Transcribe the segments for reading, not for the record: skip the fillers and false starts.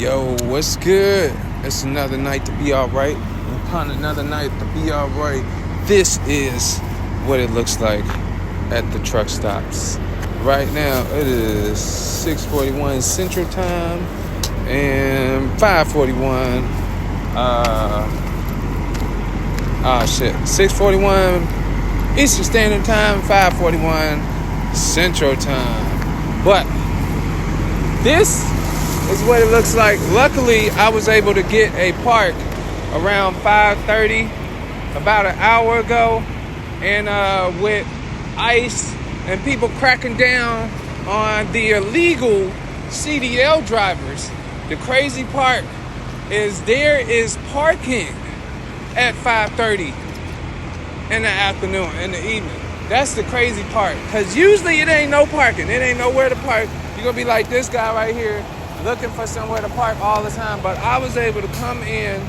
Yo, what's good? It's another night to be alright. Upon another night to be alright. This is what it looks like at the truck stops. Right now, it is 6:41 Central Time and 5:41. 6:41 Eastern Standard Time, 5:41 Central Time. But this is what it looks like. Luckily, I was able to get a park around 5:30, about an hour ago, and with ICE and people cracking down on the illegal CDL drivers. The crazy part is there is parking at 5:30 in the afternoon, in the evening. That's the crazy part, because usually it ain't no parking. It ain't nowhere to park. You're going to be like this guy right here, looking for somewhere to park all the time. But I was able to come in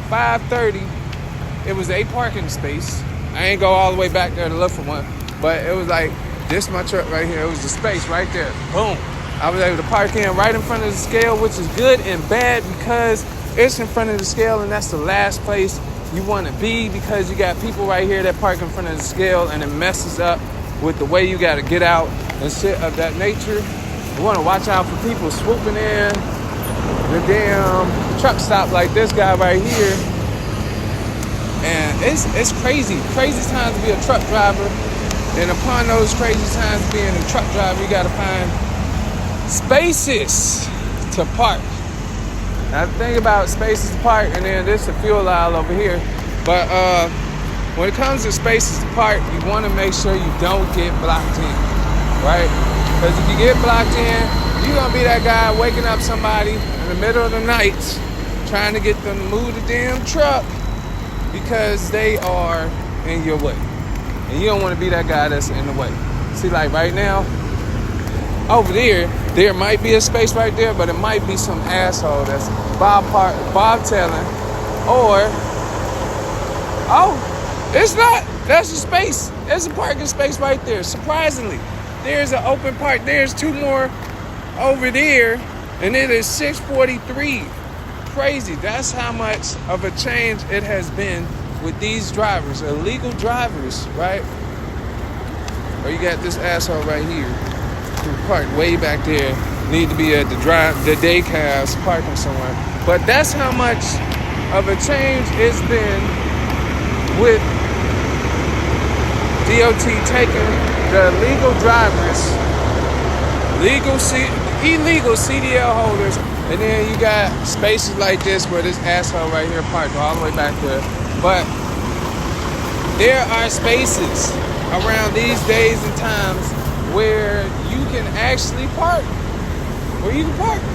5:30. It was a parking space. I ain't go all the way back there to look for one, but it was like, this my truck right here. It was the space right there. Boom. I was able to park in right in front of the scale, which is good and bad because it's in front of the scale, and that's the last place you want to be, because you got people right here that park in front of the scale, and it messes up with the way you got to get out and shit of that nature. You want to watch out for people swooping in the damn truck stop like this guy right here. And it's crazy times to be a truck driver. And upon those crazy times being a truck driver, you got to find spaces to park. Now the thing about spaces to park, and then this is the fuel aisle over here. But when it comes to spaces to park, you want to make sure you don't get blocked in, right? Because if you get blocked in, you're going to be that guy waking up somebody in the middle of the night trying to get them to move the damn truck because they are in your way. And you don't want to be that guy that's in the way. See, like right now, over there might be a space right there, but it might be some asshole that's bobtailing, or, oh, it's not. That's a space. There's a parking space right there. Surprisingly, there's an open park. There's two more over there, and it is 6:43. Crazy. That's how much of a change it has been with these drivers, illegal drivers, right? Or you got this asshole right here who parked way back there, need to be at the daycares parking somewhere. But that's how much of a change it's been with DOT taking the illegal drivers, illegal CDL holders, and then you got spaces like this where this asshole right here parked all the way back there. But there are spaces around these days and times where you can actually park.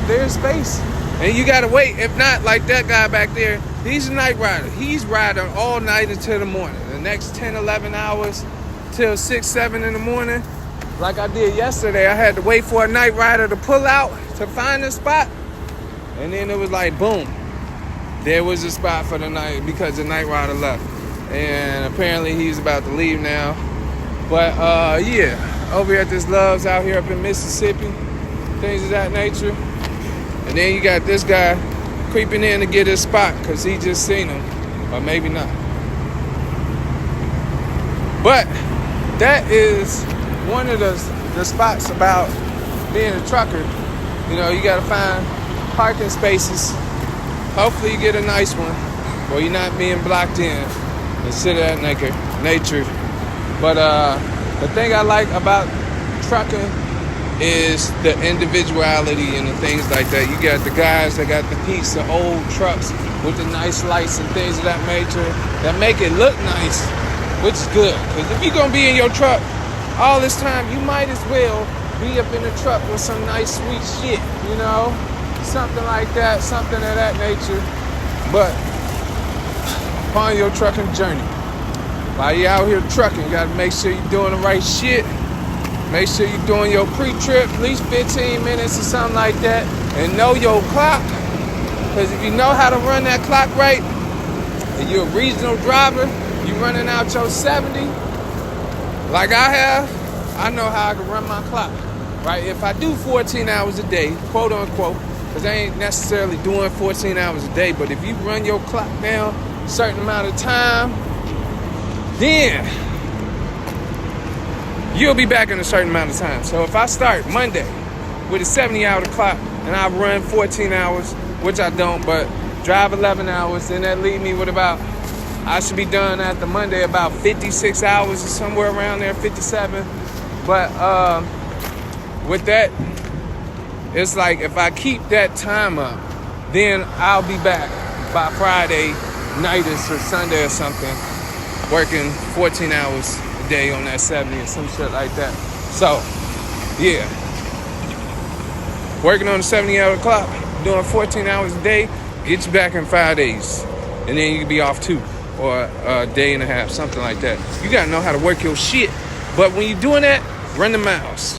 There's space. And you gotta wait. If not, like that guy back there, he's a night rider. He's riding all night until the morning. The next 10, 11 hours till 6, 7 in the morning. Like I did yesterday, I had to wait for a night rider to pull out to find a spot. And then it was like, boom. There was a spot for the night because the night rider left. And apparently he's about to leave now. But yeah, over here at this Love's out here up in Mississippi, things of that nature. And then you got this guy creeping in to get his spot because he just seen him, or maybe not. But that is one of the spots about being a trucker. You know, you got to find parking spaces. Hopefully you get a nice one, or you're not being blocked in and shit of that nature. But the thing I like about trucking is the individuality and the things like that. You got the guys that got the piece of old trucks with the nice lights and things of that nature that make it look nice, which is good. Because if you're going to be in your truck all this time, you might as well be up in the truck with some nice sweet shit, you know? Something like that, something of that nature. But upon your trucking journey, while you're out here trucking, you gotta make sure you're doing the right shit. Make sure you're doing your pre-trip, at least 15 minutes or something like that, and know your clock. Because if you know how to run that clock right, and you're a regional driver, you're running out your 70, like I have, I know how I can run my clock, right? If I do 14 hours a day, quote unquote, because I ain't necessarily doing 14 hours a day. But if you run your clock down a certain amount of time, then you'll be back in a certain amount of time. So if I start Monday with a 70-hour clock and I run 14 hours, which I don't, but drive 11 hours, then that leave me with about, I should be done at the Monday about 56 hours or somewhere around there, 57. But with that, it's like if I keep that time up, then I'll be back by Friday night or Sunday or something, working 14 hours a day on that 70 or some shit like that. So, yeah. Working on a 70-hour clock, doing 14 hours a day, get you back in 5 days. And then you can be off 2 or a day and a half, something like that. You got to know how to work your shit. But when you're doing that, run the miles.